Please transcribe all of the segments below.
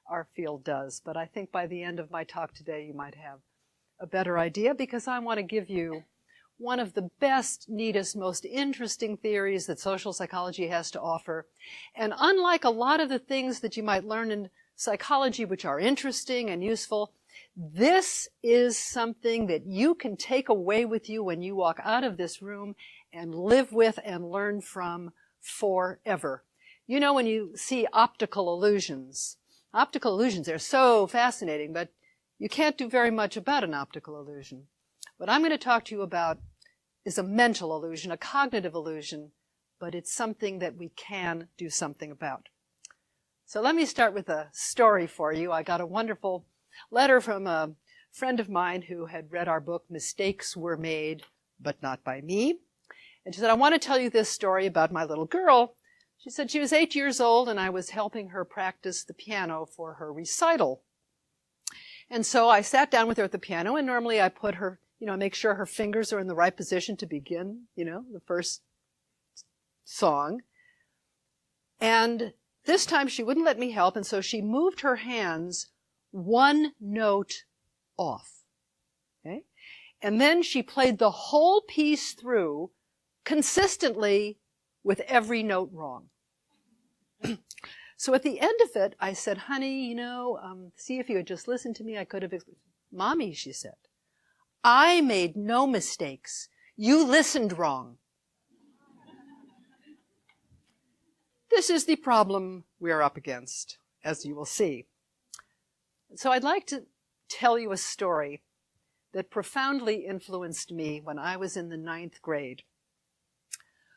our field does. But I think by the end of my talk today, you might have a better idea, because I want to give you one of the best, neatest, most interesting theories that social psychology has to offer. And unlike a lot of the things that you might learn in psychology, which are interesting and useful, this is something that you can take away with you when you walk out of this room and live with and learn from forever. You know, when you see optical illusions, they're so fascinating, but you can't do very much about an optical illusion. What I'm going to talk to you about is a mental illusion, a cognitive illusion, but it's something that we can do something about. So let me start with a story for you. I got a wonderful letter from a friend of mine who had read our book, Mistakes Were Made, but Not by Me. And she said, I want to tell you this story about my little girl. She said she was 8 years old, and I was helping her practice the piano for her recital. And so I sat down with her at the piano, and normally I put her, make sure her fingers are in the right position to begin, the first song. And this time she wouldn't let me help, and so she moved her hands one note off. Okay? And then she played the whole piece through consistently with every note wrong. So at the end of it, I said, honey, see if you had just listened to me, I could have... Mommy, she said, I made no mistakes. You listened wrong. This is the problem we are up against, as you will see. So I'd like to tell you a story that profoundly influenced me when I was in the 9th grade.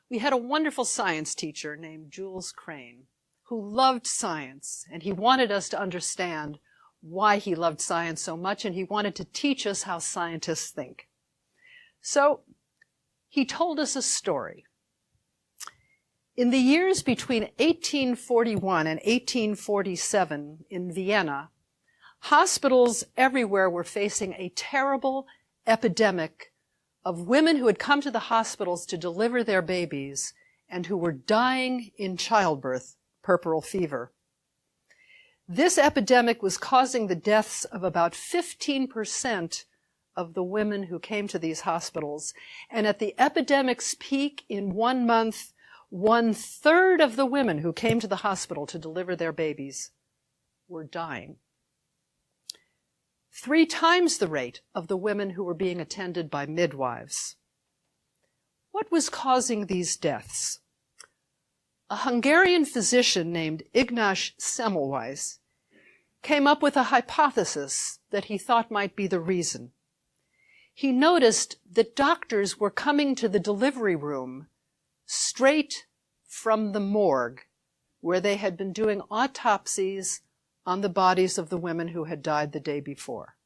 We had a wonderful science teacher named Jules Crane who loved science, and he wanted us to understand why he loved science so much, and he wanted to teach us how scientists think. So he told us a story. In the years between 1841 and 1847 in Vienna, hospitals everywhere were facing a terrible epidemic of women who had come to the hospitals to deliver their babies and who were dying in childbirth, puerperal fever. This epidemic was causing the deaths of about 15% of the women who came to these hospitals. And at the epidemic's peak in 1 month, 1/3 of the women who came to the hospital to deliver their babies were dying. 3 times the rate of the women who were being attended by midwives. What was causing these deaths? A Hungarian physician named Ignaz Semmelweis came up with a hypothesis that he thought might be the reason. He noticed that doctors were coming to the delivery room straight from the morgue, where they had been doing autopsies on the bodies of the women who had died the day before.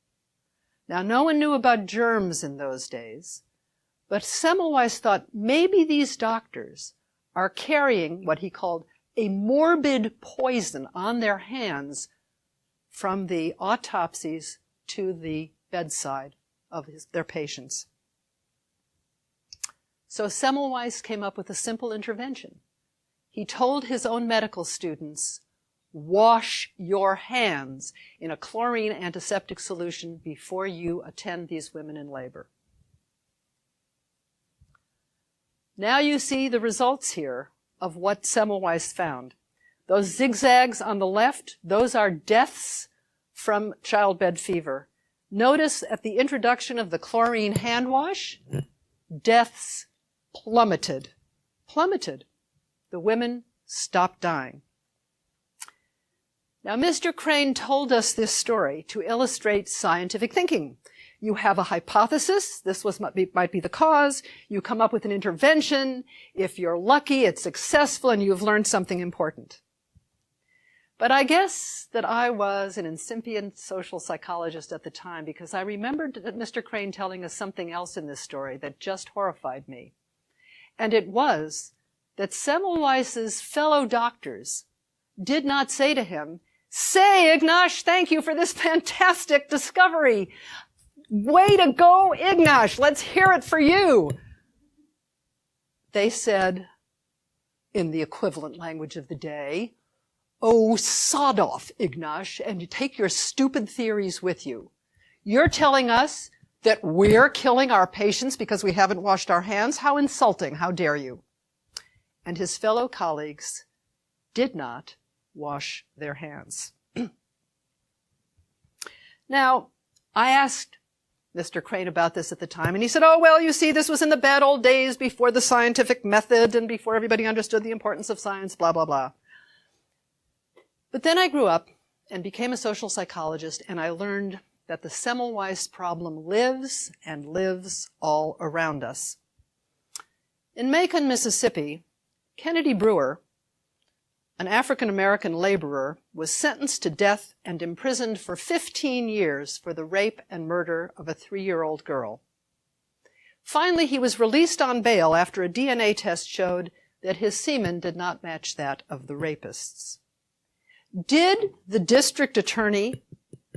Now, no one knew about germs in those days, but Semmelweis thought maybe these doctors are carrying what he called a morbid poison on their hands from the autopsies to the bedside of their patients. So Semmelweis came up with a simple intervention. He told his own medical students, wash your hands in a chlorine antiseptic solution before you attend these women in labor. Now you see the results here of what Semmelweis found. Those zigzags on the left, those are deaths from childbed fever. Notice at the introduction of the chlorine hand wash, deaths plummeted. The women stopped dying. Now, Mr. Crane told us this story to illustrate scientific thinking. You have a hypothesis, this might be the cause, you come up with an intervention, if you're lucky, it's successful, and you've learned something important. But I guess that I was an incipient social psychologist at the time, because I remembered that Mr. Crane telling us something else in this story that just horrified me. And it was that Semmelweis's fellow doctors did not say to him, say, Ignaz, thank you for this fantastic discovery. Way to go, Ignaz. Let's hear it for you. They said, in the equivalent language of the day, Oh, sod off, Ignash, and you take your stupid theories with you. You're telling us that we're killing our patients because we haven't washed our hands? How insulting, how dare you? And his fellow colleagues did not wash their hands. Now, I asked Mr. Crane about this at the time, and he said, oh, well, you see, this was in the bad old days before the scientific method and before everybody understood the importance of science, blah, blah, blah. But then I grew up and became a social psychologist, and I learned that the Semmelweis problem lives and lives all around us. In Macon, Mississippi, Kennedy Brewer, an African-American laborer, was sentenced to death and imprisoned for 15 years for the rape and murder of a 3-year-old girl. Finally, he was released on bail after a DNA test showed that his semen did not match that of the rapists. Did the district attorney,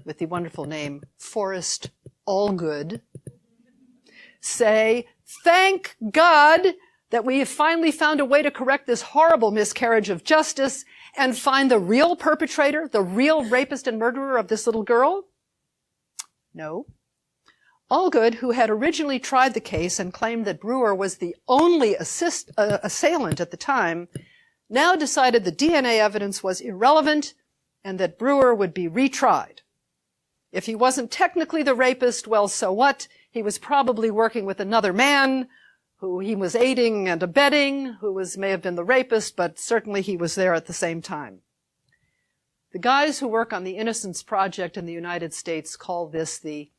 with the wonderful name Forrest Allgood, say, thank God that we have finally found a way to correct this horrible miscarriage of justice and find the real perpetrator, the real rapist and murderer of this little girl? No. Allgood, who had originally tried the case and claimed that Brewer was the only assailant at the time, now decided the DNA evidence was irrelevant and that Brewer would be retried. If he wasn't technically the rapist, well, so what? He was probably working with another man who he was aiding and abetting, who may have been the rapist, but certainly he was there at the same time. The guys who work on the Innocence Project in the United States call this the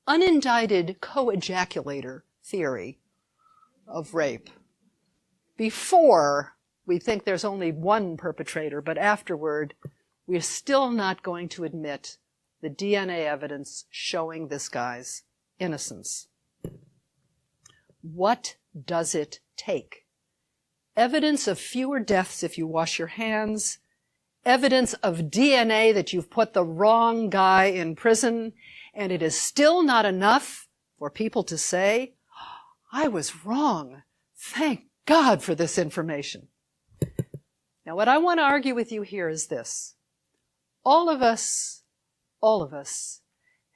unindicted co-ejaculator theory of rape. Before, we think there's only one perpetrator, but afterward, we're still not going to admit the DNA evidence showing this guy's innocence. What does it take? Evidence of fewer deaths if you wash your hands, evidence of DNA that you've put the wrong guy in prison, and it is still not enough for people to say, I was wrong. Thank God for this information. Now, what I want to argue with you here is this. All of us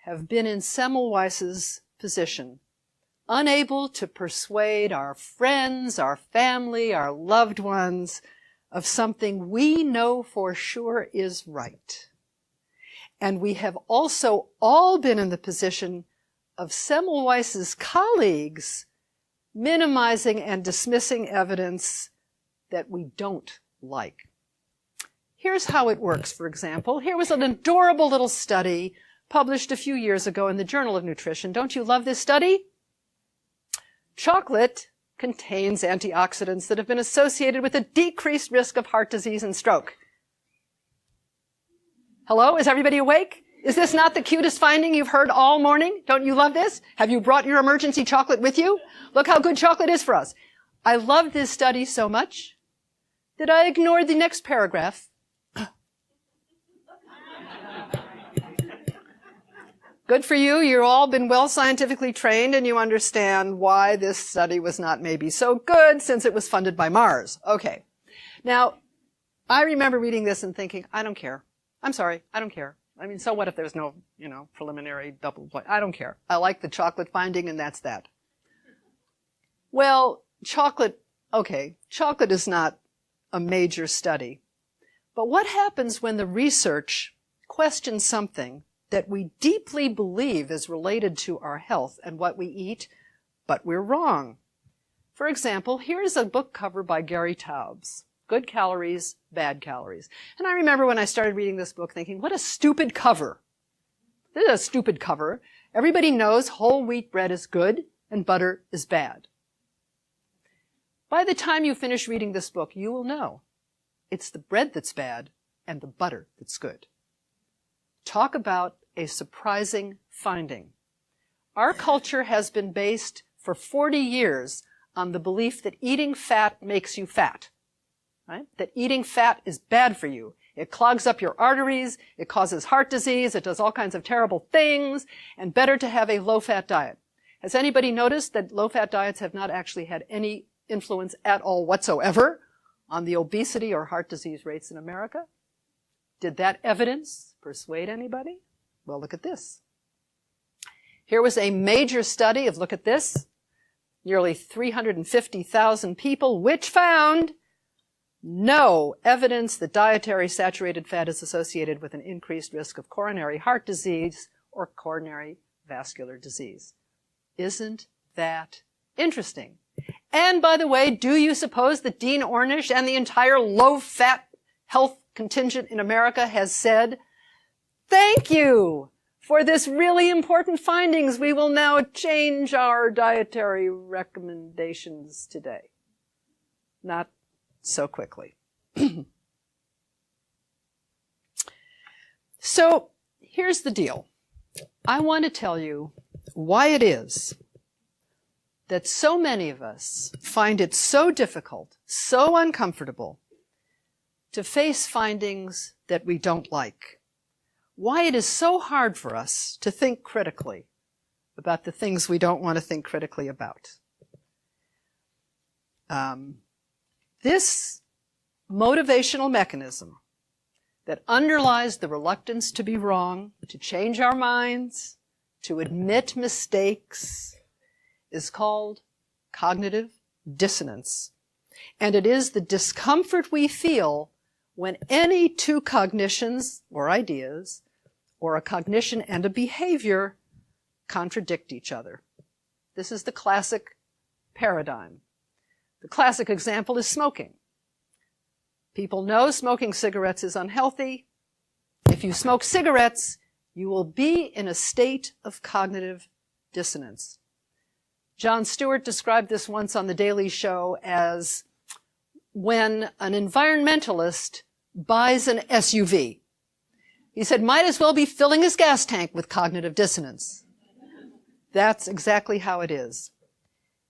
have been in Semmelweis's position, unable to persuade our friends, our family, our loved ones of something we know for sure is right. And we have also all been in the position of Semmelweis's colleagues minimizing and dismissing evidence that we don't like. Here's how it works, for example. Here was an adorable little study published a few years ago in the Journal of Nutrition. Don't you love this study? Chocolate contains antioxidants that have been associated with a decreased risk of heart disease and stroke. Hello? Is everybody awake? Is this not the cutest finding you've heard all morning? Don't you love this? Have you brought your emergency chocolate with you? Look how good chocolate is for us. I love this study so much that I ignored the next paragraph. Good for you. You've all been well scientifically trained and you understand why this study was not maybe so good since it was funded by Mars. Okay. Now, I remember reading this and thinking, I don't care. I'm sorry. I don't care. I mean, so what if there's no, preliminary double point? I don't care. I like the chocolate finding and that's that. Well, chocolate is not a major study. But what happens when the research questions something that we deeply believe is related to our health and what we eat, but we're wrong? For example, here's a book cover by Gary Taubes, Good Calories, Bad Calories. And I remember when I started reading this book thinking, what a stupid cover. This is a stupid cover. Everybody knows whole wheat bread is good and butter is bad. By the time you finish reading this book, you will know it's the bread that's bad and the butter that's good. Talk about a surprising finding. Our culture has been based for 40 years on the belief that eating fat makes you fat, right? That eating fat is bad for you. It clogs up your arteries, it causes heart disease, it does all kinds of terrible things, and better to have a low-fat diet. Has anybody noticed that low-fat diets have not actually had any influence at all whatsoever on the obesity or heart disease rates in America? Did that evidence persuade anybody? Well, look at this. Here was a major study of, look at this, nearly 350,000 people, which found no evidence that dietary saturated fat is associated with an increased risk of coronary heart disease or coronary vascular disease. Isn't that interesting? And by the way, do you suppose that Dean Ornish and the entire low-fat health contingent in America has said, thank you for this really important findings. We will now change our dietary recommendations today. Not so quickly. So here's the deal. I want to tell you why it is that so many of us find it so difficult, so uncomfortable to face findings that we don't like. Why it is so hard for us to think critically about the things we don't want to think critically about. This motivational mechanism that underlies the reluctance to be wrong, to change our minds, to admit mistakes, is called cognitive dissonance. And it is the discomfort we feel when any two cognitions or ideas, or a cognition and a behavior, contradict each other. This is the classic paradigm. The classic example is smoking. People know smoking cigarettes is unhealthy. If you smoke cigarettes, you will be in a state of cognitive dissonance. Jon Stewart described this once on The Daily Show as when an environmentalist buys an SUV. He said, might as well be filling his gas tank with cognitive dissonance. That's exactly how it is.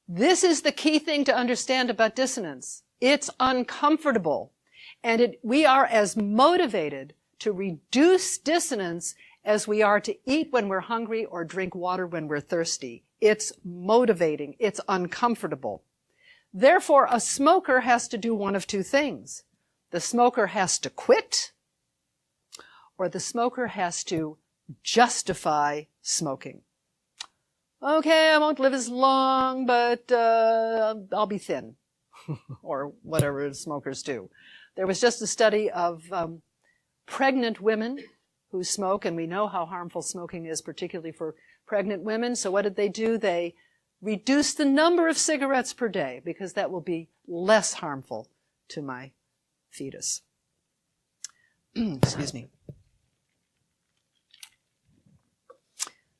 This is the key thing to understand about dissonance. It's uncomfortable. And we are as motivated to reduce dissonance as we are to eat when we're hungry or drink water when we're thirsty. It's motivating. It's uncomfortable. Therefore, a smoker has to do one of two things. The smoker has to quit, or the smoker has to justify smoking. Okay, I won't live as long, but I'll be thin, or whatever smokers do. There was just a study of pregnant women who smoke, and we know how harmful smoking is, particularly for pregnant women. So what did they do? They reduced the number of cigarettes per day, because that will be less harmful to my fetus. Excuse me.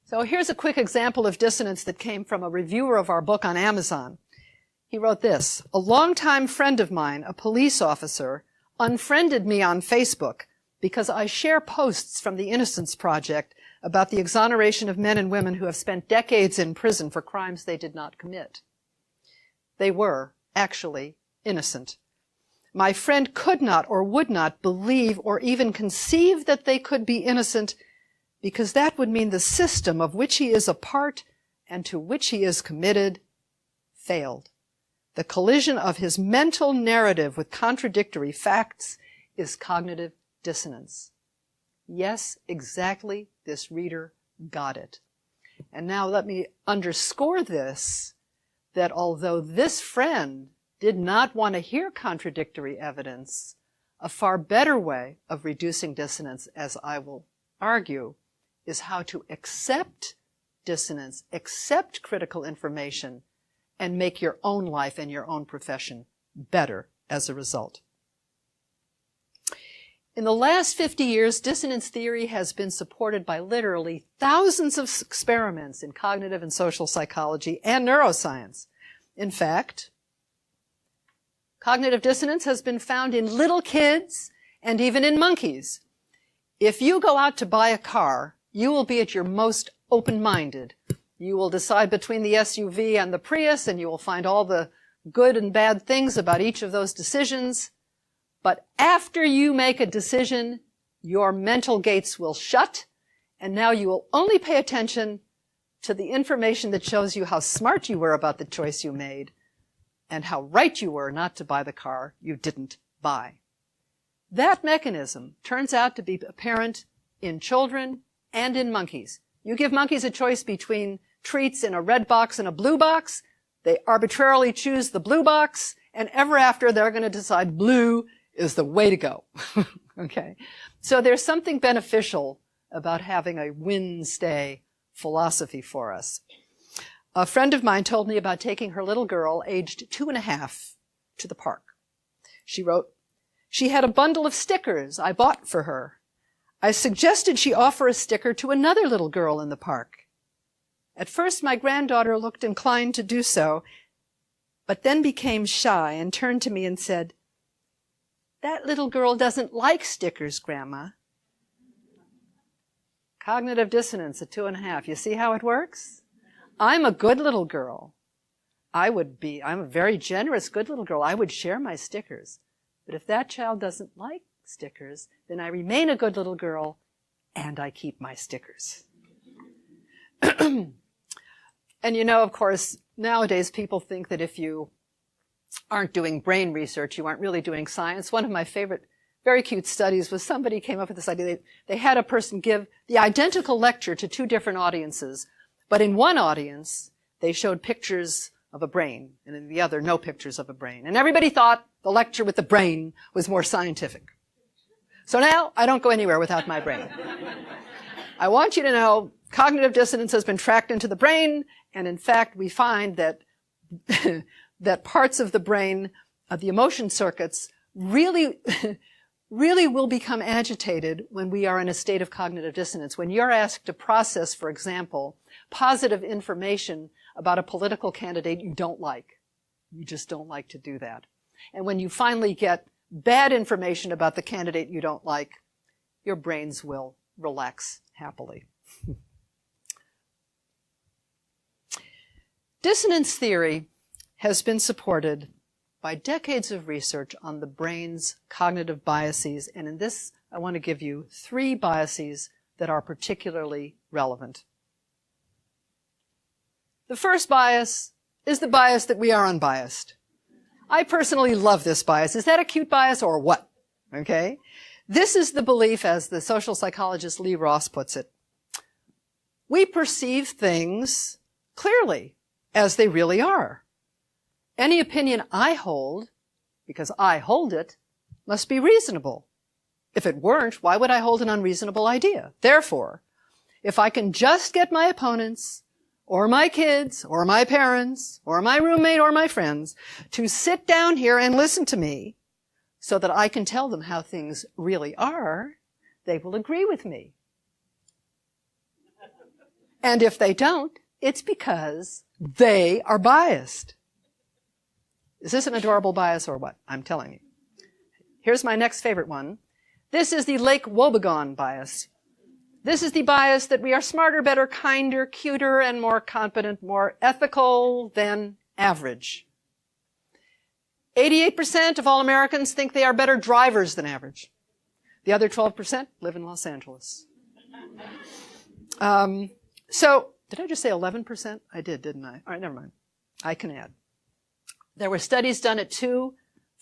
So here's a quick example of dissonance that came from a reviewer of our book on Amazon. He wrote this: a longtime friend of mine, a police officer, unfriended me on Facebook because I share posts from the Innocence Project about the exoneration of men and women who have spent decades in prison for crimes they did not commit. They were actually innocent. My friend could not or would not believe or even conceive that they could be innocent, because that would mean the system of which he is a part and to which he is committed failed. The collision of his mental narrative with contradictory facts is cognitive dissonance. Yes, exactly, this reader got it. And now let me underscore this, that although this friend did not want to hear contradictory evidence, a far better way of reducing dissonance, as I will argue, is how to accept dissonance, accept critical information, and make your own life and your own profession better as a result. In the last 50 years, dissonance theory has been supported by literally thousands of experiments in cognitive and social psychology and neuroscience. In fact, cognitive dissonance has been found in little kids and even in monkeys. If you go out to buy a car, you will be at your most open-minded. You will decide between the SUV and the Prius, and you will find all the good and bad things about each of those decisions. But after you make a decision, your mental gates will shut, and now you will only pay attention to the information that shows you how smart you were about the choice you made and how right you were not to buy the car you didn't buy. That mechanism turns out to be apparent in children and in monkeys. You give monkeys a choice between treats in a red box and a blue box. They arbitrarily choose the blue box, and ever after they're going to decide blue is the way to go. Okay. So there's something beneficial about having a win-stay philosophy for us. A friend of mine told me about taking her little girl, aged 2.5, to the park. She wrote, "She had a bundle of stickers I bought for her. I suggested she offer a sticker to another little girl in the park. At first, my granddaughter looked inclined to do so, but then became shy and turned to me and said, 'That little girl doesn't like stickers, Grandma.'" Cognitive dissonance at 2.5. You see how it works? I'm a good little girl. I'm a very generous, good little girl. I would share my stickers. But if that child doesn't like stickers, then I remain a good little girl and I keep my stickers. And you know, of course, nowadays people think that if you aren't doing brain research, you aren't really doing science. One of my favorite, very cute studies was somebody came up with this idea. They had a person give the identical lecture to two different audiences, but in one audience, they showed pictures of a brain, and in the other, no pictures of a brain. And everybody thought the lecture with the brain was more scientific. So now, I don't go anywhere without my brain. I want you to know, cognitive dissonance has been tracked into the brain, and in fact, we find that that parts of the brain, the emotion circuits, really will become agitated when we are in a state of cognitive dissonance. When you're asked to process, for example, positive information about a political candidate you don't like. You just don't like to do that. And when you finally get bad information about the candidate you don't like, your brains will relax happily. Dissonance theory has been supported by decades of research on the brain's cognitive biases, and in this I want to give you 3 biases that are particularly relevant. The first bias is the bias that we are unbiased. I personally love this bias. Is that a cute bias or what? Okay? This is the belief, as the social psychologist Lee Ross puts it. We perceive things clearly, as they really are. Any opinion I hold, because I hold it, must be reasonable. If it weren't, why would I hold an unreasonable idea? Therefore, if I can just get my opponents, or my kids, or my parents, or my roommate, or my friends, to sit down here and listen to me, so that I can tell them how things really are, they will agree with me. And if they don't, it's because they are biased. Is this an adorable bias or what? I'm telling you. Here's my next favorite one. This is the Lake Wobegon bias. This is the bias that we are smarter, better, kinder, cuter, and more competent, more ethical than average. 88% of all Americans think they are better drivers than average. The other 12% live in Los Angeles. So, did I just say 11%? I did, didn't I? All right, never mind. I can add. There were studies done at 2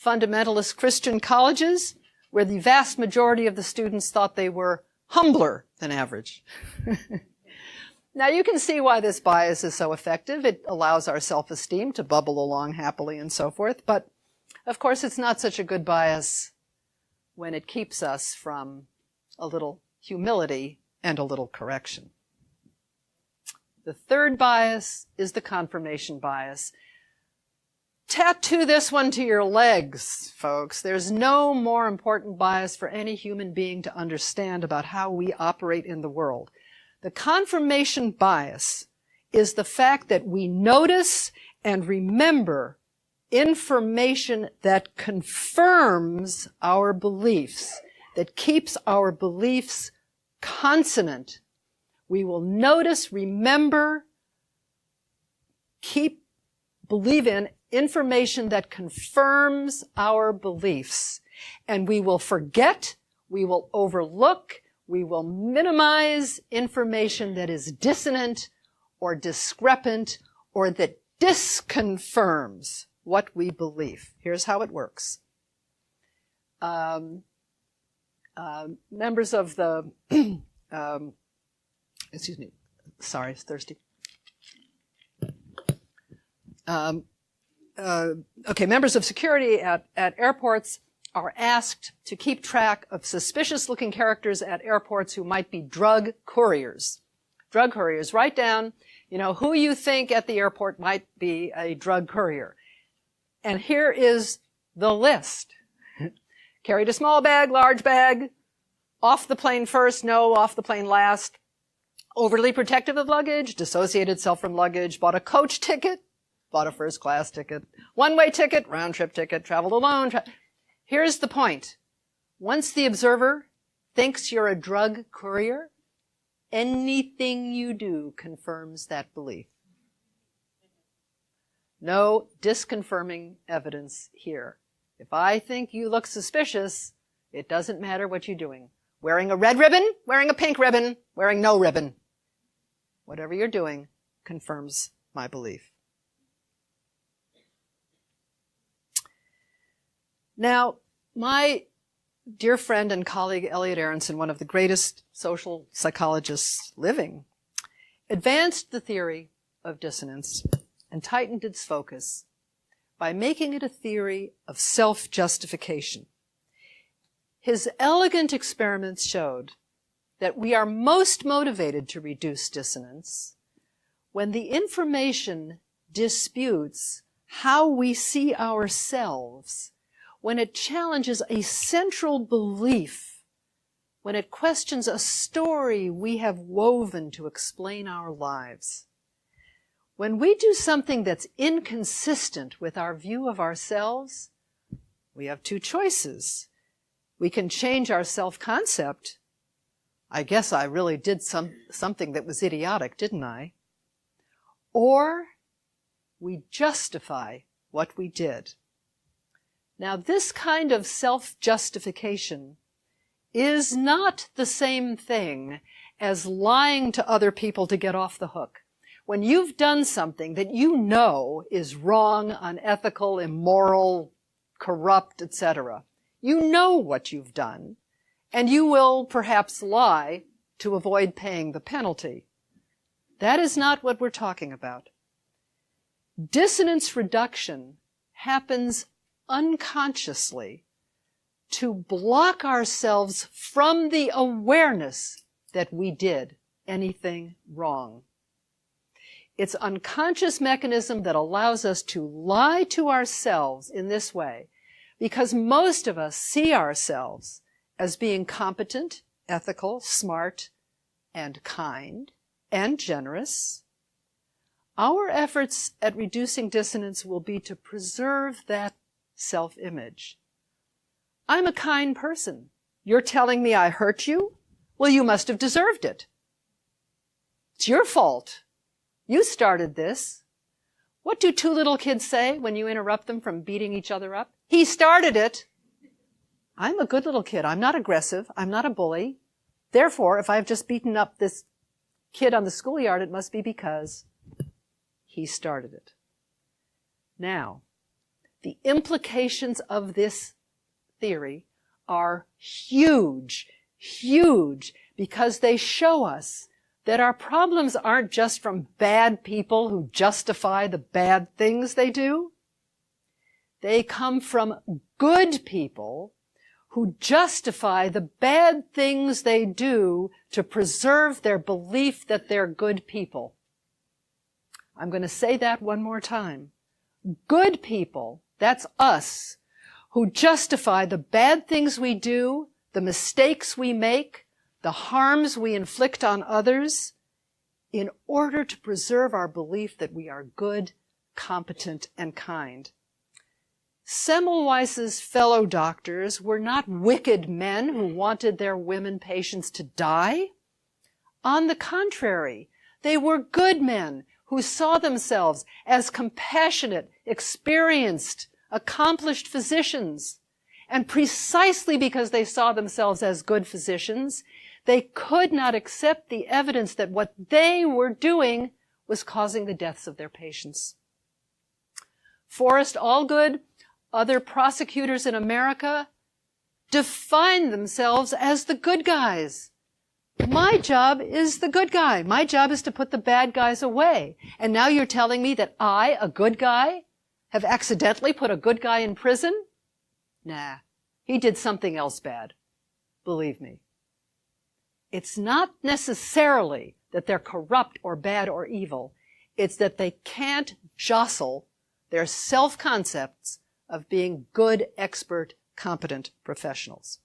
fundamentalist Christian colleges where the vast majority of the students thought they were humbler than average. Now, you can see why this bias is so effective. It allows our self-esteem to bubble along happily and so forth. But, of course, it's not such a good bias when it keeps us from a little humility and a little correction. The third bias is the confirmation bias. Tattoo this one to your legs, folks. There's no more important bias for any human being to understand about how we operate in the world. The confirmation bias is the fact that we notice and remember information that confirms our beliefs, that keeps our beliefs consonant. We will notice, remember, believe in information that confirms our beliefs. And we will forget, we will overlook, we will minimize information that is dissonant or discrepant or that disconfirms what we believe. Here's how it works. Members of the, excuse me, sorry, it's thirsty. Okay, members of security at airports are asked to keep track of suspicious-looking characters at airports who might be drug couriers. Drug couriers. Write down, who you think at the airport might be a drug courier. And here is the list. Carried a small bag, large bag, off the plane first, no, off the plane last, overly protective of luggage, dissociated self from luggage, bought a coach ticket, bought a first class ticket, one-way ticket, round-trip ticket, traveled alone. Here's the point. Once the observer thinks you're a drug courier, anything you do confirms that belief. No disconfirming evidence here. If I think you look suspicious, it doesn't matter what you're doing. Wearing a red ribbon, wearing a pink ribbon, wearing no ribbon. Whatever you're doing confirms my belief. Now, my dear friend and colleague Elliot Aronson, one of the greatest social psychologists living, advanced the theory of dissonance and tightened its focus by making it a theory of self-justification. His elegant experiments showed that we are most motivated to reduce dissonance when the information disputes how we see ourselves, when it challenges a central belief, when it questions a story we have woven to explain our lives. When we do something that's inconsistent with our view of ourselves, we have two choices. We can change our self-concept. I guess I really did something that was idiotic, didn't I? Or we justify what we did. Now, this kind of self-justification is not the same thing as lying to other people to get off the hook. When you've done something that you know is wrong, unethical, immoral, corrupt, etc., you know what you've done, and you will perhaps lie to avoid paying the penalty. That is not what we're talking about. Dissonance reduction happens unconsciously to block ourselves from the awareness that we did anything wrong. It's an unconscious mechanism that allows us to lie to ourselves in this way, because most of us see ourselves as being competent, ethical, smart, and kind, and generous. Our efforts at reducing dissonance will be to preserve that self-image. I'm a kind person. You're telling me I hurt you? Well, you must have deserved it. It's your fault. You started this. What do two little kids say when you interrupt them from beating each other up? He started it. I'm a good little kid. I'm not aggressive. I'm not a bully. Therefore, if I've just beaten up this kid on the schoolyard, it must be because he started it. Now, the implications of this theory are huge, huge, because they show us that our problems aren't just from bad people who justify the bad things they do. They come from good people who justify the bad things they do to preserve their belief that they're good people. I'm going to say that one more time. Good people, that's us, who justify the bad things we do, the mistakes we make, the harms we inflict on others, in order to preserve our belief that we are good, competent, and kind. Semmelweis's fellow doctors were not wicked men who wanted their women patients to die. On the contrary, they were good men who saw themselves as compassionate, experienced, accomplished physicians. And precisely because they saw themselves as good physicians, they could not accept the evidence that what they were doing was causing the deaths of their patients. Forrest Allgood, other prosecutors in America, define themselves as the good guys. My job is the good guy. My job is to put the bad guys away. And now you're telling me that I, a good guy, have accidentally put a good guy in prison? Nah, he did something else bad. Believe me. It's not necessarily that they're corrupt or bad or evil. It's that they can't jostle their self-concepts of being good, expert, competent professionals.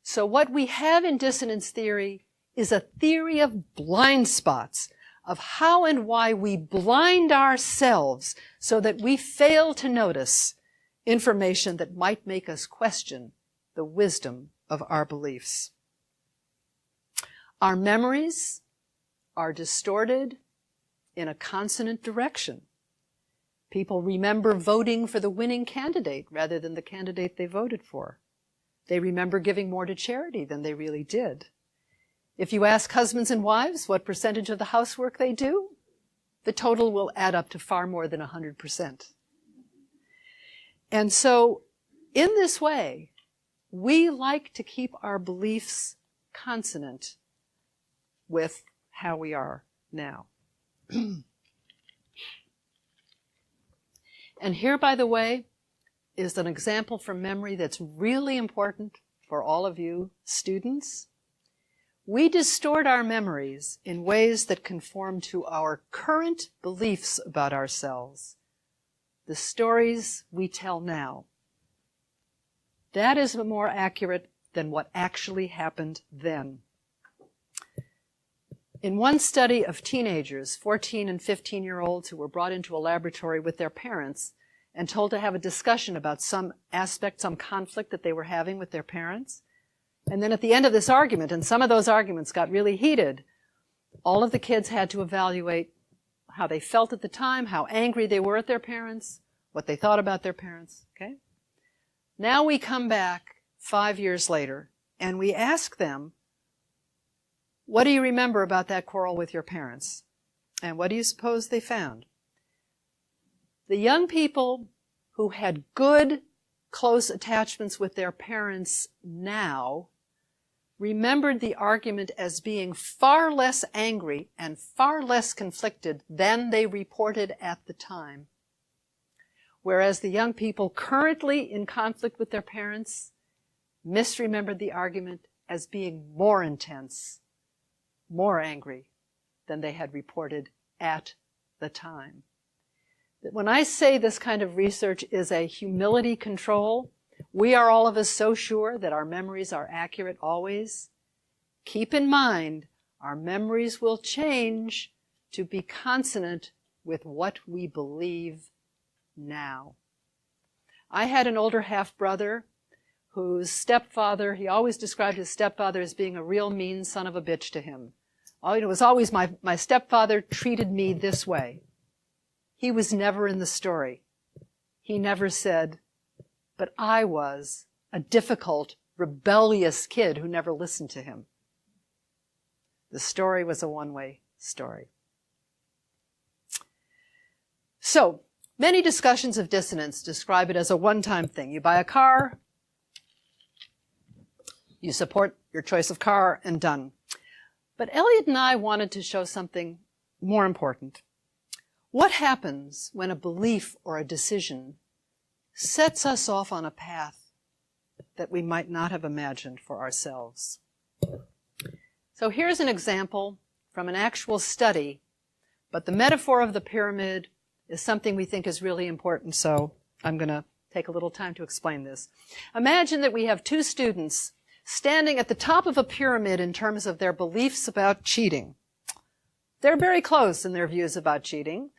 So what we have in dissonance theory is a theory of blind spots, of how and why we blind ourselves so that we fail to notice information that might make us question the wisdom of our beliefs. Our memories are distorted in a consonant direction. People remember voting for the winning candidate rather than the candidate they voted for. They remember giving more to charity than they really did. If you ask husbands and wives what percentage of the housework they do, the total will add up to far more than 100%. And so, in this way, we like to keep our beliefs consonant with how we are now. And here, by the way, is an example from memory that's really important for all of you students. We distort our memories in ways that conform to our current beliefs about ourselves, the stories we tell now. That is more accurate than what actually happened then. In one study of teenagers, 14 and 15-year-olds who were brought into a laboratory with their parents and told to have a discussion about some aspect, some conflict that they were having with their parents. And then at the end of this argument, and some of those arguments got really heated, all of the kids had to evaluate how they felt at the time, how angry they were at their parents, what they thought about their parents, okay? Now we come back 5 years later, and we ask them, what do you remember about that quarrel with your parents? And what do you suppose they found? The young people who had good, close attachments with their parents now remembered the argument as being far less angry and far less conflicted than they reported at the time. Whereas the young people currently in conflict with their parents misremembered the argument as being more intense, more angry than they had reported at the time. When I say this kind of research is a humility control, we are all of us so sure that our memories are accurate always. Keep in mind, our memories will change to be consonant with what we believe now. I had an older half-brother whose stepfather, he always described his stepfather as being a real mean son of a bitch to him. It was always my stepfather treated me this way. He was never in the story. He never said, but I was a difficult, rebellious kid who never listened to him. The story was a one-way story. So, many discussions of dissonance describe it as a one-time thing. You buy a car, you support your choice of car, and done. But Elliot and I wanted to show something more important. What happens when a belief or a decision sets us off on a path that we might not have imagined for ourselves? So here's an example from an actual study, but the metaphor of the pyramid is something we think is really important, so I'm going to take a little time to explain this. Imagine that we have two students standing at the top of a pyramid in terms of their beliefs about cheating. They're very close in their views about cheating.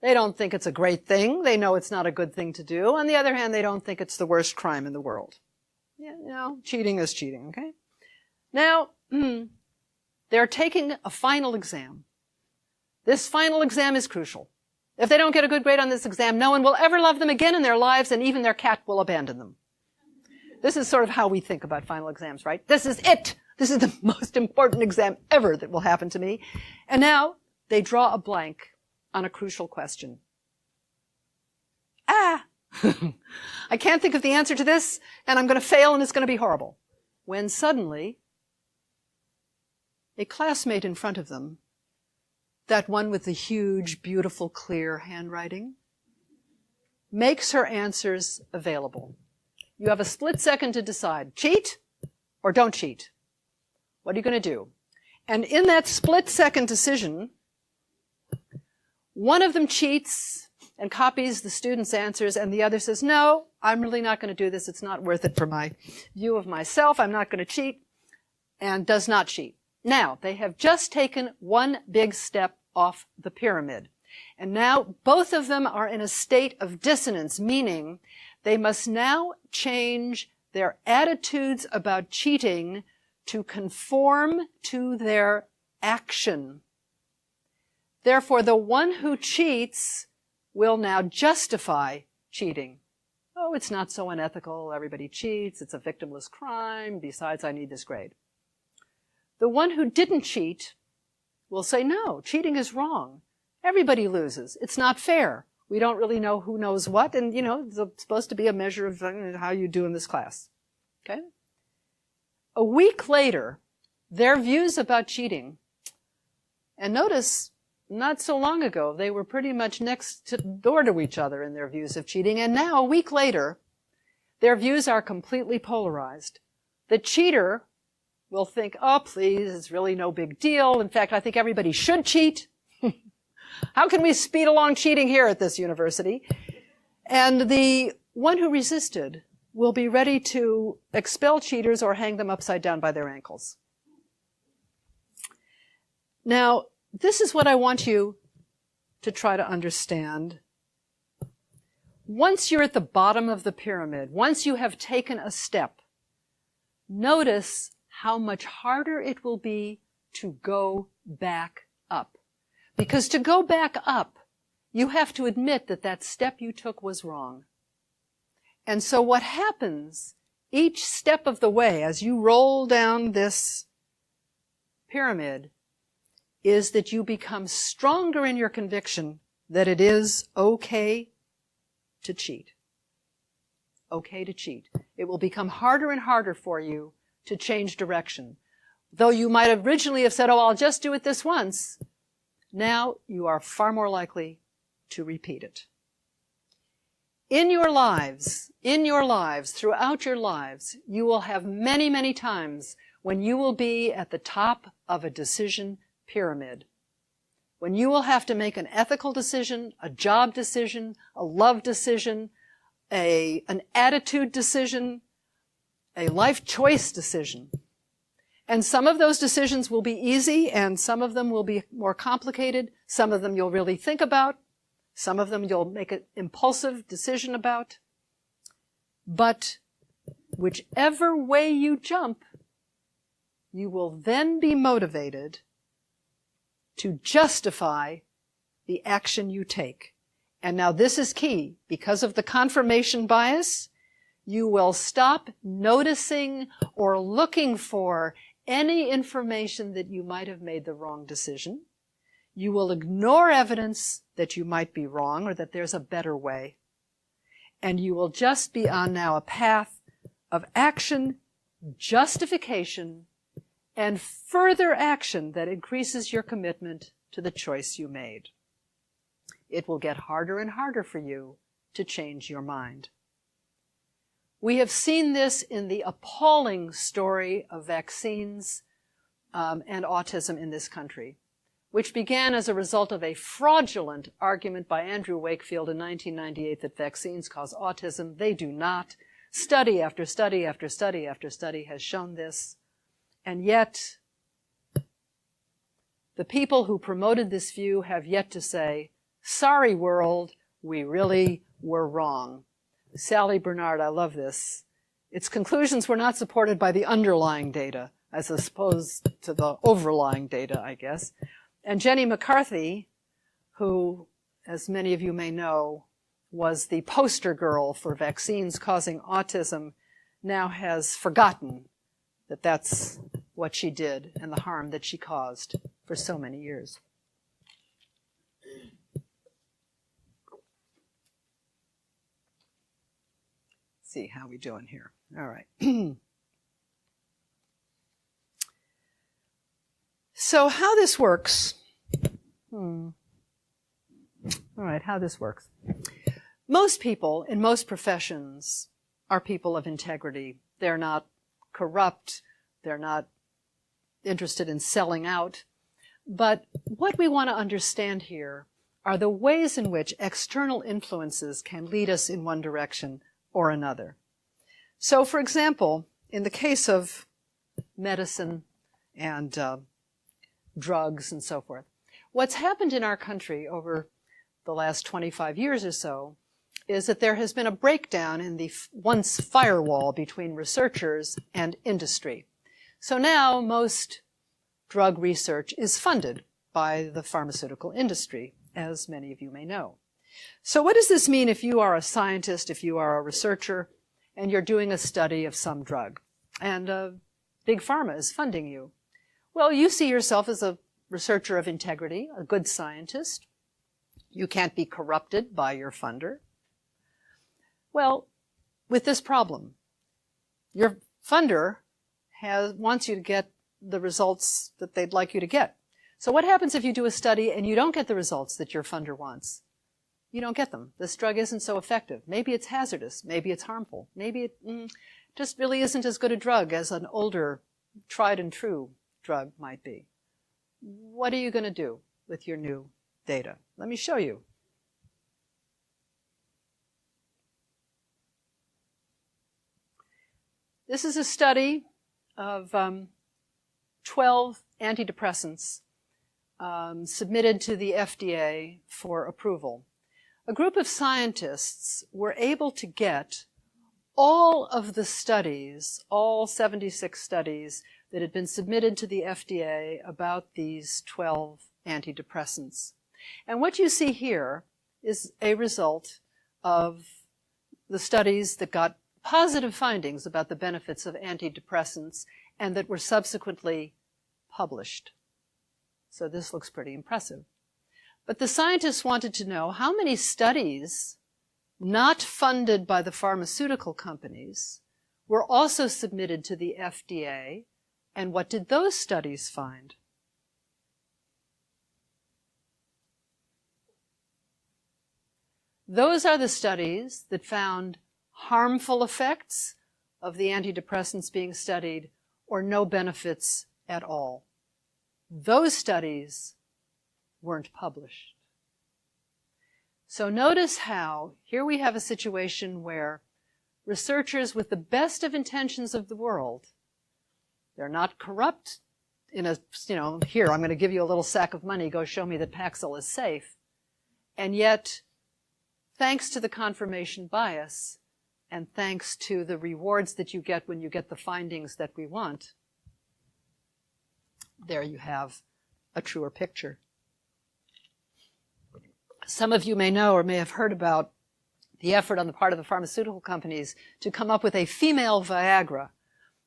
They don't think it's a great thing. They know it's not a good thing to do. On the other hand, they don't think it's the worst crime in the world. Yeah, cheating is cheating, okay? Now, they're taking a final exam. This final exam is crucial. If they don't get a good grade on this exam, no one will ever love them again in their lives, and even their cat will abandon them. This is sort of how we think about final exams, right? This is it. This is the most important exam ever that will happen to me. And now they draw a blank on a crucial question. I can't think of the answer to this, and I'm going to fail, and it's going to be horrible. When suddenly, a classmate in front of them, that one with the huge, beautiful, clear handwriting, makes her answers available. You have a split second to decide, cheat or don't cheat. What are you going to do? And in that split second decision, one of them cheats and copies the student's answers, and the other says, no, I'm really not going to do this. It's not worth it for my view of myself. I'm not going to cheat, and does not cheat. Now, they have just taken one big step off the pyramid. And now both of them are in a state of dissonance, meaning they must now change their attitudes about cheating to conform to their action. Therefore, the one who cheats will now justify cheating. Oh, it's not so unethical. Everybody cheats. It's a victimless crime. Besides, I need this grade. The one who didn't cheat will say, no, cheating is wrong. Everybody loses. It's not fair. We don't really know who knows what, and, it's supposed to be a measure of how you do in this class. Okay? A week later, their views about cheating, and notice, not so long ago, they were pretty much next door to each other in their views of cheating, and now, a week later, their views are completely polarized. The cheater will think, oh, please, it's really no big deal. In fact, I think everybody should cheat. How can we speed along cheating here at this university? And the one who resisted will be ready to expel cheaters or hang them upside down by their ankles. Now, this is what I want you to try to understand. Once you're at the bottom of the pyramid, once you have taken a step, notice how much harder it will be to go back up. Because to go back up, you have to admit that that step you took was wrong. And so what happens each step of the way as you roll down this pyramid is that you become stronger in your conviction that it is okay to cheat. Okay to cheat. It will become harder and harder for you to change direction. Though you might originally have said, oh, I'll just do it this once, now you are far more likely to repeat it. In your lives, throughout your lives, you will have many, many times when you will be at the top of a decision pyramid. When you will have to make an ethical decision, a job decision, a love decision, an attitude decision, a life choice decision. And some of those decisions will be easy, and some of them will be more complicated. Some of them you'll really think about. Some of them you'll make an impulsive decision about. But whichever way you jump, you will then be motivated to justify the action you take. And now this is key. Because of the confirmation bias, you will stop noticing or looking for any information that you might have made the wrong decision. You will ignore evidence that you might be wrong or that there's a better way. And you will just be on now a path of action, justification, and further action that increases your commitment to the choice you made. It will get harder and harder for you to change your mind. We have seen this in the appalling story of vaccines and autism in this country, which began as a result of a fraudulent argument by Andrew Wakefield in 1998 that vaccines cause autism. They do not. Study after study after study after study has shown this. And yet, the people who promoted this view have yet to say, sorry world, we really were wrong. Sally Bernard, I love this. Its conclusions were not supported by the underlying data, as opposed to the overlying data, I guess. And Jenny McCarthy, who, as many of you may know, was the poster girl for vaccines causing autism, now has forgotten that that's what she did and the harm that she caused for so many years. see how we doing here. All right. So how this works. All right, how this works. Most people in most professions are people of integrity. They're not corrupt. They're not interested in selling out. But what we want to understand here are the ways in which external influences can lead us in one direction or another. So, for example, in the case of medicine and drugs and so forth, what's happened in our country over the last 25 years or so is that there has been a breakdown in the once firewall between researchers and industry. So now most drug research is funded by the pharmaceutical industry, as many of you may know. So what does this mean if you are a scientist, if you are a researcher, and you're doing a study of some drug, and Big Pharma is funding you? Well, you see yourself as a researcher of integrity, a good scientist. You can't be corrupted by your funder. Well, with this problem, your funder wants you to get the results that they'd like you to get. So what happens if you do a study and you don't get the results that your funder wants? You don't get them. This drug isn't so effective. Maybe it's hazardous. Maybe it's harmful. Maybe it just really isn't as good a drug as an older, tried and true drug might be. What are you going to do with your new data? Let me show you. This is a study of 12 antidepressants submitted to the FDA for approval. A group of scientists were able to get all of the studies, all 76 studies that had been submitted to the FDA about these 12 antidepressants. And what you see here is a result of the studies that got positive findings about the benefits of antidepressants and that were subsequently published. So this looks pretty impressive. But the scientists wanted to know how many studies not funded by the pharmaceutical companies were also submitted to the FDA, and what did those studies find? Those are the studies that found harmful effects of the antidepressants being studied or no benefits at all. Those studies weren't published. So notice how here we have a situation where researchers with the best of intentions of the world, they're not corrupt in a, here, I'm going to give you a little sack of money, go show me that Paxil is safe. And yet, thanks to the confirmation bias, and thanks to the rewards that you get when you get the findings that we want, there you have a truer picture. Some of you may know or may have heard about the effort on the part of the pharmaceutical companies to come up with a female Viagra.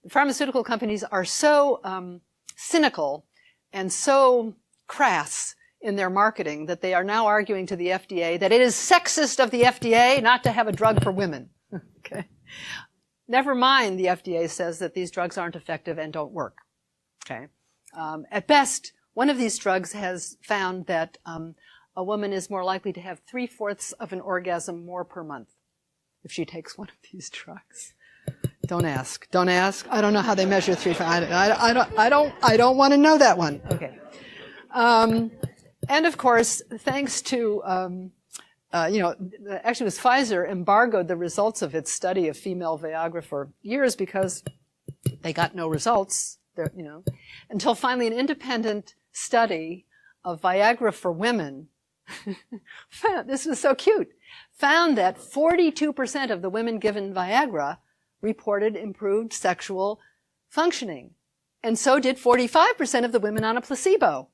The pharmaceutical companies are so cynical and so crass in their marketing that they are now arguing to the FDA that it is sexist of the FDA not to have a drug for women. Okay. Never mind, the FDA says that these drugs aren't effective and don't work. Okay. At best, one of these drugs has found that a woman is more likely to have 3/4 of an orgasm more per month if she takes one of these drugs. Don't ask. Don't ask. I don't know how they measure 3/4. I don't want to know that one. Okay. And of course, thanks to actually it was Pfizer embargoed the results of its study of female Viagra for years because they got no results, until finally an independent study of Viagra for women, this was so cute, found that 42% of the women given Viagra reported improved sexual functioning. And so did 45% of the women on a placebo,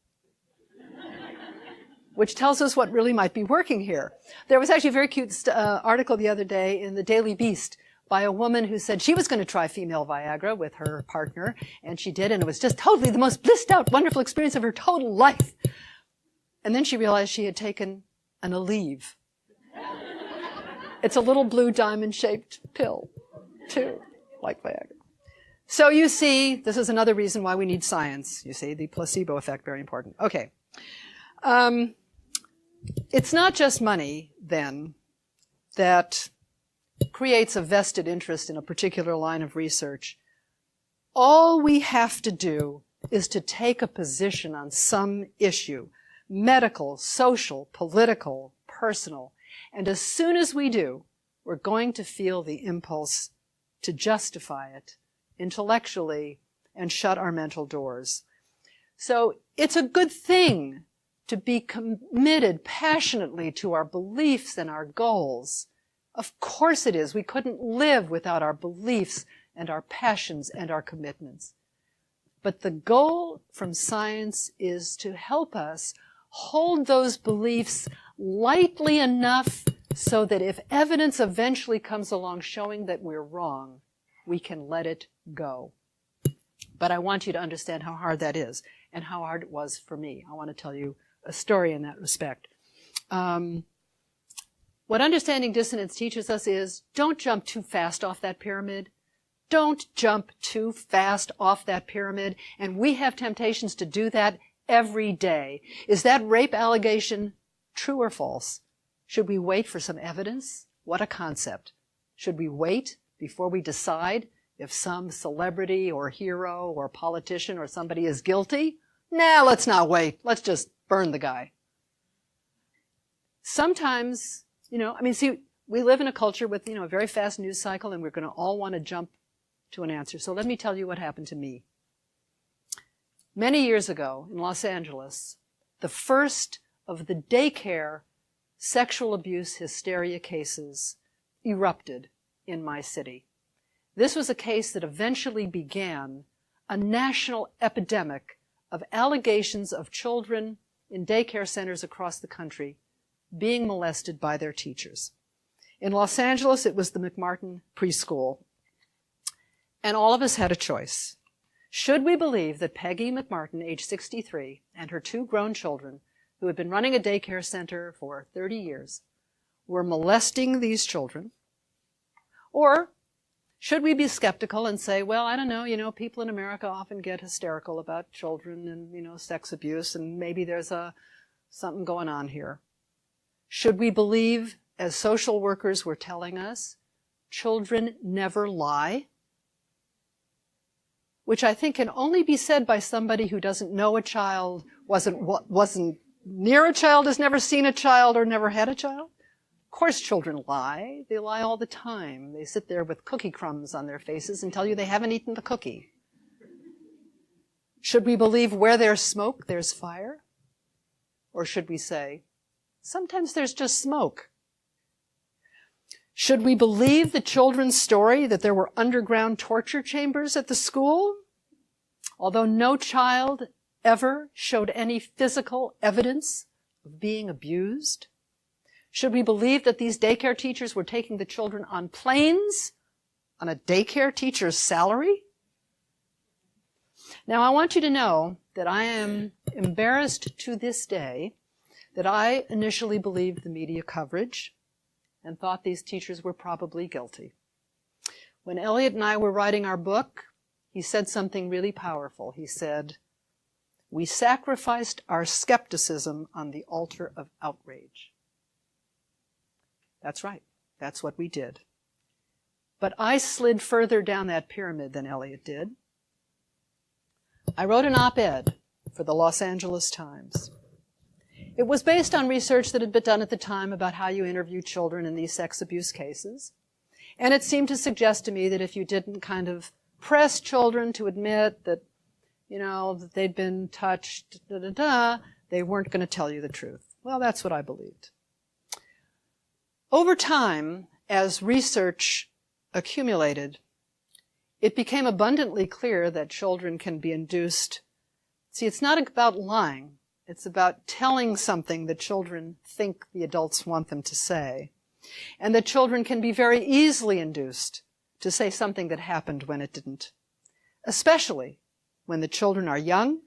which tells us what really might be working here. There was actually a very cute article the other day in the Daily Beast by a woman who said she was going to try female Viagra with her partner, and she did, and it was just totally the most blissed out, wonderful experience of her total life. And then she realized she had taken an Aleve. It's a little blue diamond-shaped pill. too, like Viagra. So you see, this is another reason why we need science. You see, the placebo effect, very important. Okay. It's not just money, then, that creates a vested interest in a particular line of research. All we have to do is to take a position on some issue, medical, social, political, personal, and as soon as we do, we're going to feel the impulse to justify it intellectually and shut our mental doors. So it's a good thing to be committed passionately to our beliefs and our goals. Of course it is. We couldn't live without our beliefs and our passions and our commitments. But the goal from science is to help us hold those beliefs lightly enough so that if evidence eventually comes along showing that we're wrong, we can let it go. But I want you to understand how hard that is and how hard it was for me. I want to tell you a story in that respect. What understanding dissonance teaches us is don't jump too fast off that pyramid. Don't jump too fast off that pyramid. And we have temptations to do that every day. Is that rape allegation true or false? Should we wait for some evidence? What a concept. Should we wait before we decide if some celebrity or hero or politician or somebody is guilty? Nah, let's not wait. Let's just burn the guy. Sometimes, see, we live in a culture with, a very fast news cycle, and we're going to all want to jump to an answer. So let me tell you what happened to me. Many years ago in Los Angeles, the first of the daycare sexual abuse hysteria cases erupted in my city. This was a case that eventually began a national epidemic of allegations of children in daycare centers across the country being molested by their teachers. In Los Angeles, it was the McMartin preschool. And all of us had a choice. Should we believe that Peggy McMartin, age 63, and her two grown children, who had been running a daycare center for 30 years, were molesting these children? Or should we be skeptical and say, well, I don't know, people in America often get hysterical about children and, sex abuse, and maybe there's something going on here. Should we believe, as social workers were telling us, children never lie? Which I think can only be said by somebody who doesn't know a child, wasn't near a child, has never seen a child, or never had a child. Of course children lie. They lie all the time. They sit there with cookie crumbs on their faces and tell you they haven't eaten the cookie. Should we believe where there's smoke, there's fire? Or should we say, sometimes there's just smoke? Should we believe the children's story that there were underground torture chambers at the school? Although no child ever showed any physical evidence of being abused? Should we believe that these daycare teachers were taking the children on planes on a daycare teacher's salary? Now, I want you to know that I am embarrassed to this day that I initially believed the media coverage and thought these teachers were probably guilty. When Elliot and I were writing our book, he said something really powerful. He said, "We sacrificed our skepticism on the altar of outrage." That's right. That's what we did. But I slid further down that pyramid than Elliot did. I wrote an op-ed for the Los Angeles Times. It was based on research that had been done at the time about how you interview children in these sex abuse cases. And it seemed to suggest to me that if you didn't kind of press children to admit that, that they'd been touched, they weren't going to tell you the truth. Well, that's what I believed. Over time, as research accumulated, it became abundantly clear that children can be induced. See, it's not about lying. It's about telling something that children think the adults want them to say. And that children can be very easily induced to say something that happened when it didn't. Especially when the children are young,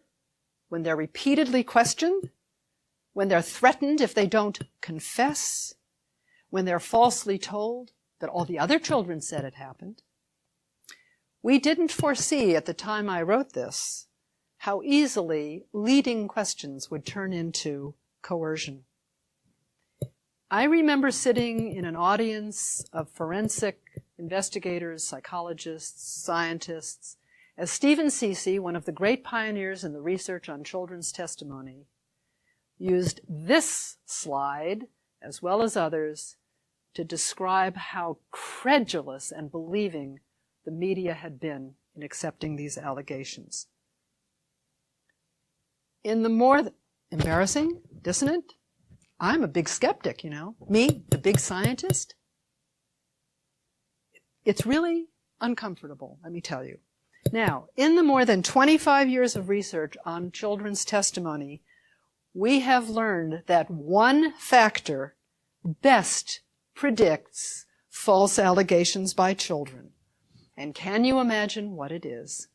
when they're repeatedly questioned, when they're threatened if they don't confess, when they're falsely told that all the other children said it happened, We didn't foresee at the time I wrote this how easily leading questions would turn into coercion. I remember sitting in an audience of forensic investigators, psychologists, scientists, as Stephen Ceci, one of the great pioneers in the research on children's testimony, used this slide, as well as others, to describe how credulous and believing the media had been in accepting these allegations. In the more embarrassing, dissonant, I'm a big skeptic, you know. Me, the big scientist. It's really uncomfortable, let me tell you. Now, in the more than 25 years of research on children's testimony, we have learned that one factor best predicts false allegations by children. And can you imagine what it is?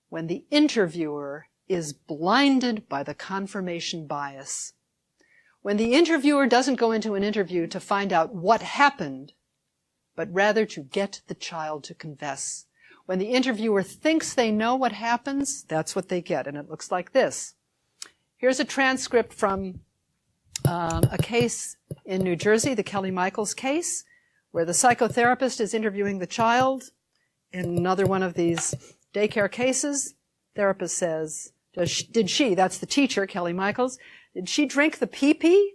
When the interviewer is blinded by the confirmation bias. When the interviewer doesn't go into an interview to find out what happened, but rather to get the child to confess. When the interviewer thinks they know what happens, that's what they get, and it looks like this. Here's a transcript from a case in New Jersey, the Kelly Michaels case, where the psychotherapist is interviewing the child. In another one of these daycare cases, therapist says, did she, that's the teacher, Kelly Michaels, did she drink the pee-pee?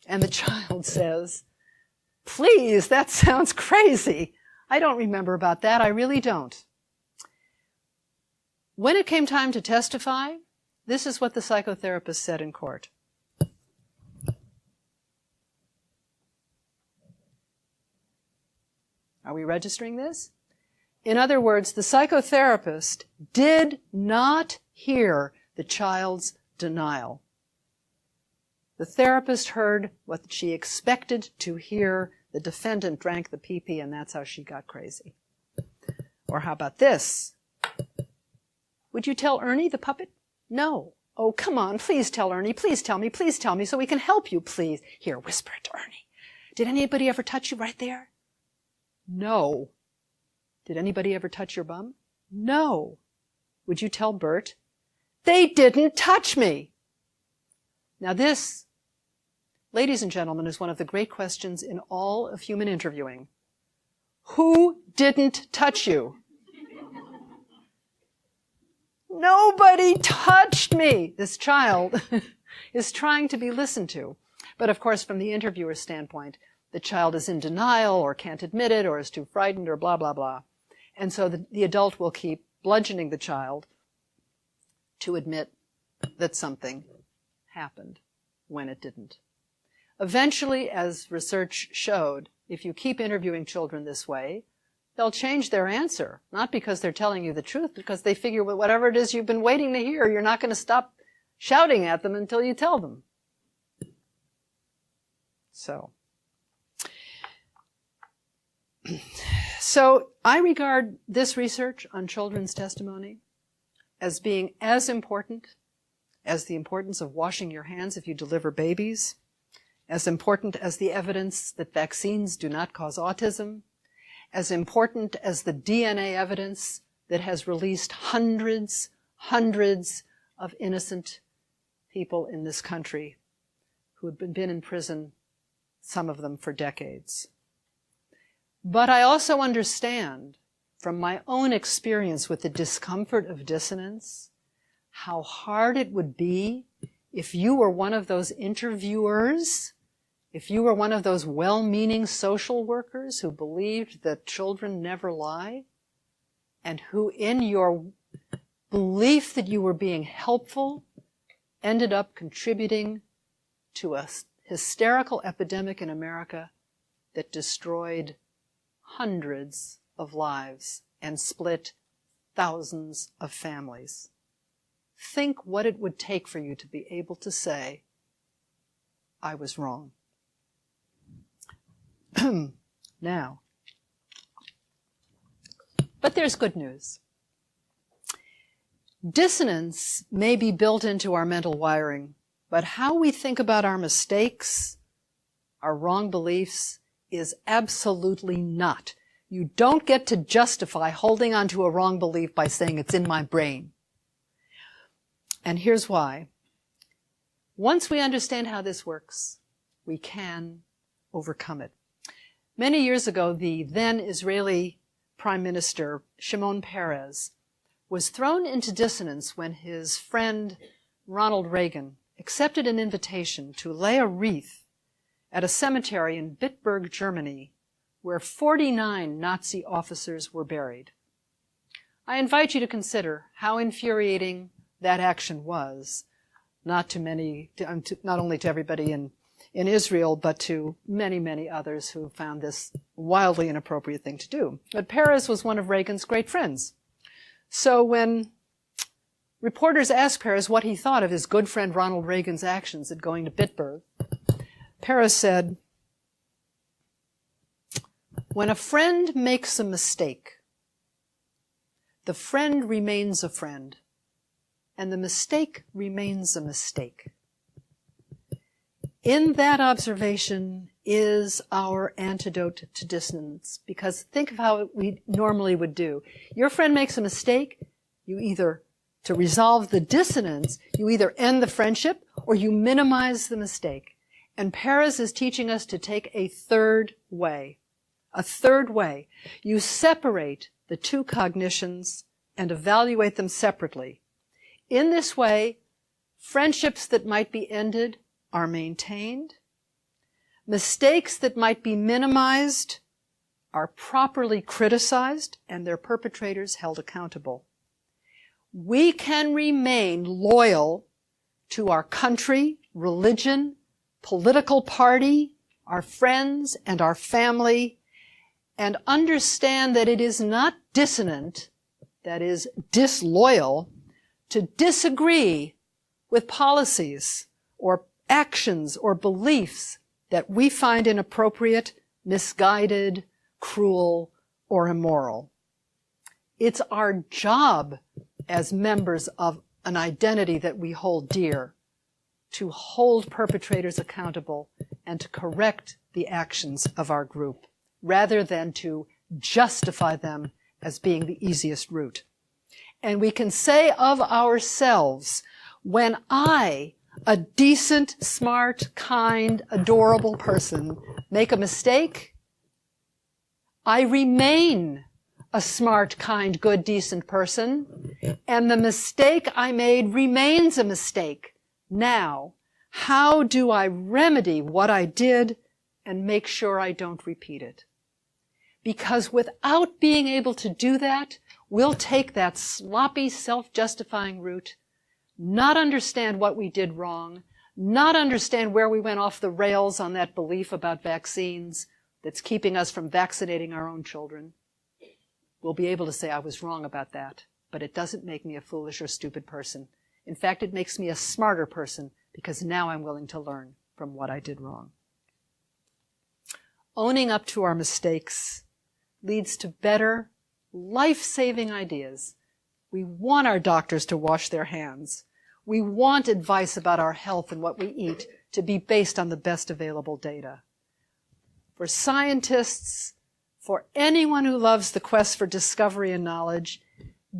And the child says, please, that sounds crazy. I don't remember about that. I really don't. When it came time to testify, this is what the psychotherapist said in court. Are we registering this? In other words, the psychotherapist did not hear the child's denial. The therapist heard what she expected to hear. The defendant drank the pee-pee, and that's how she got crazy. Or how about this? Would you tell Ernie, the puppet? No. Oh, come on, please tell Ernie. Please tell me so we can help you, please. Here, whisper it to Ernie. Did anybody ever touch you right there? No. Did anybody ever touch your bum? No. Would you tell Bert? They didn't touch me. Now this, ladies and gentlemen, is one of the great questions in all of human interviewing. Who didn't touch you? Nobody touched me. This child is trying to be listened to. But of course, from the interviewer's standpoint, the child is in denial or can't admit it or is too frightened or blah, blah, blah. And so the adult will keep bludgeoning the child to admit that something happened when it didn't. Eventually, as research showed, if you keep interviewing children this way, they'll change their answer, not because they're telling you the truth, because they figure well, whatever it is you've been waiting to hear, you're not going to stop shouting at them until you tell them. So I regard this research on children's testimony as being as important as the importance of washing your hands if you deliver babies, as important as the evidence that vaccines do not cause autism, as important as the DNA evidence that has released hundreds of innocent people in this country who have been in prison, some of them for decades. But I also understand from my own experience with the discomfort of dissonance how hard it would be if you were one of those interviewers, if you were one of those well-meaning social workers who believed that children never lie, and who in your belief that you were being helpful ended up contributing to a hysterical epidemic in America that destroyed hundreds of lives and split thousands of families. Think what it would take for you to be able to say, I was wrong. Now, but there's good news. Dissonance may be built into our mental wiring, but how we think about our mistakes, our wrong beliefs, is absolutely not. You don't get to justify holding on to a wrong belief by saying it's in my brain. And here's why. Once we understand how this works, we can overcome it. Many years ago, the then Israeli Prime Minister, Shimon Peres, was thrown into dissonance when his friend Ronald Reagan accepted an invitation to lay a wreath at a cemetery in Bitburg, Germany, where 49 Nazi officers were buried. I invite you to consider how infuriating that action was, not only to everybody in Israel, but to many, many others who found this wildly inappropriate thing to do. But Peres was one of Reagan's great friends. So when reporters asked Peres what he thought of his good friend Ronald Reagan's actions at going to Bitburg, Peres said, "When a friend makes a mistake, the friend remains a friend, and the mistake remains a mistake." In that observation is our antidote to dissonance, because think of how we normally would do. Your friend makes a mistake, to resolve the dissonance, you either end the friendship or you minimize the mistake. And Peres is teaching us to take a third way. A third way. You separate the two cognitions and evaluate them separately. In this way, friendships that might be ended are maintained. Mistakes that might be minimized are properly criticized and their perpetrators held accountable. We can remain loyal to our country, religion, political party, our friends, and our family, and understand that it is not dissonant, that is disloyal, to disagree with policies or actions or beliefs that we find inappropriate, misguided, cruel, or immoral. It's our job as members of an identity that we hold dear to hold perpetrators accountable and to correct the actions of our group, rather than to justify them as being the easiest route. And we can say of ourselves, when I, a decent, smart, kind, adorable person, make a mistake, I remain a smart, kind, good, decent person, and the mistake I made remains a mistake. Now, how do I remedy what I did and make sure I don't repeat it? Because without being able to do that, we'll take that sloppy, self-justifying route, not understand what we did wrong, not understand where we went off the rails on that belief about vaccines that's keeping us from vaccinating our own children. We'll be able to say, I was wrong about that, but it doesn't make me a foolish or stupid person. In fact, it makes me a smarter person, because now I'm willing to learn from what I did wrong. Owning up to our mistakes leads to better, life-saving ideas. We want our doctors to wash their hands. We want advice about our health and what we eat to be based on the best available data. For scientists, for anyone who loves the quest for discovery and knowledge,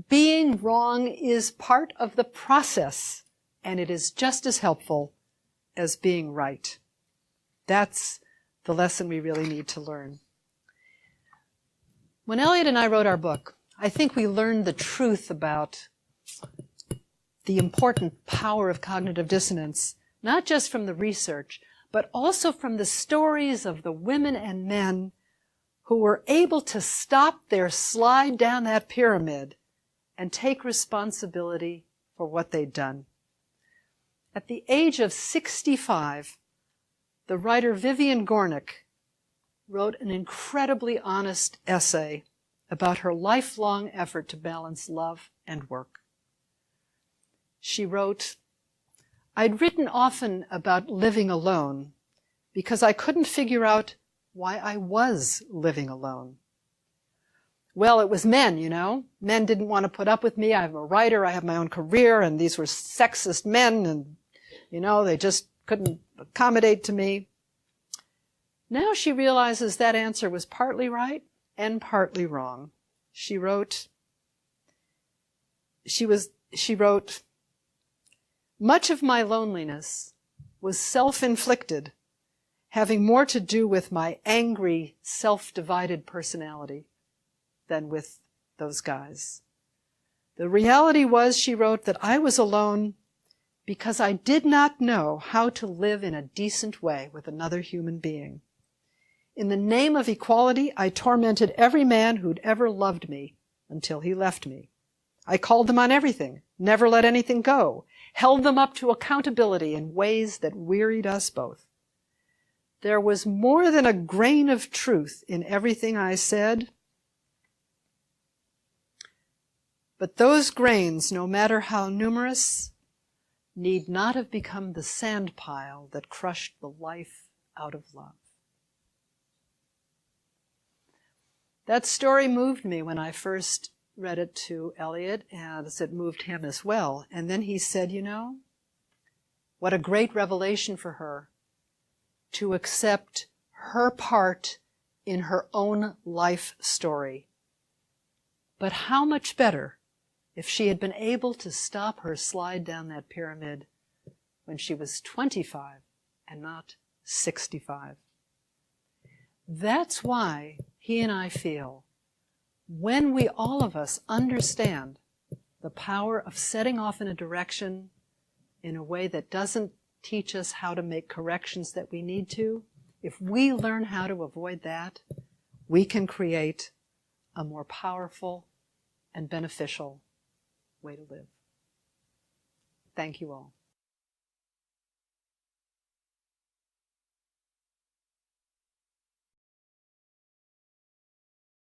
being wrong is part of the process, and it is just as helpful as being right. That's the lesson we really need to learn. When Elliot and I wrote our book, I think we learned the truth about the important power of cognitive dissonance, not just from the research, but also from the stories of the women and men who were able to stop their slide down that pyramid and take responsibility for what they'd done. At the age of 65, the writer Vivian Gornick wrote an incredibly honest essay about her lifelong effort to balance love and work. She wrote, "I'd written often about living alone because I couldn't figure out why I was living alone. Well, it was men, you know. Men didn't want to put up with me. I'm a writer. I have my own career, and these were sexist men, and, you know, they just couldn't accommodate to me." Now she realizes that answer was partly right and partly wrong. She wrote, "Much of my loneliness was self-inflicted, having more to do with my angry, self-divided personality than with those guys. The reality was," she wrote, "that I was alone because I did not know how to live in a decent way with another human being. In the name of equality, I tormented every man who'd ever loved me until he left me. I called them on everything, never let anything go, held them up to accountability in ways that wearied us both. There was more than a grain of truth in everything I said, but those grains, no matter how numerous, need not have become the sand pile that crushed the life out of love." That story moved me when I first read it to Elliot, and it moved him as well. And then he said, "You know, what a great revelation for her to accept her part in her own life story. But how much better if she had been able to stop her slide down that pyramid when she was 25 and not 65. That's why he and I feel when we, all of us, understand the power of setting off in a direction in a way that doesn't teach us how to make corrections that we need to, if we learn how to avoid that, we can create a more powerful and beneficial way to live. Thank you all.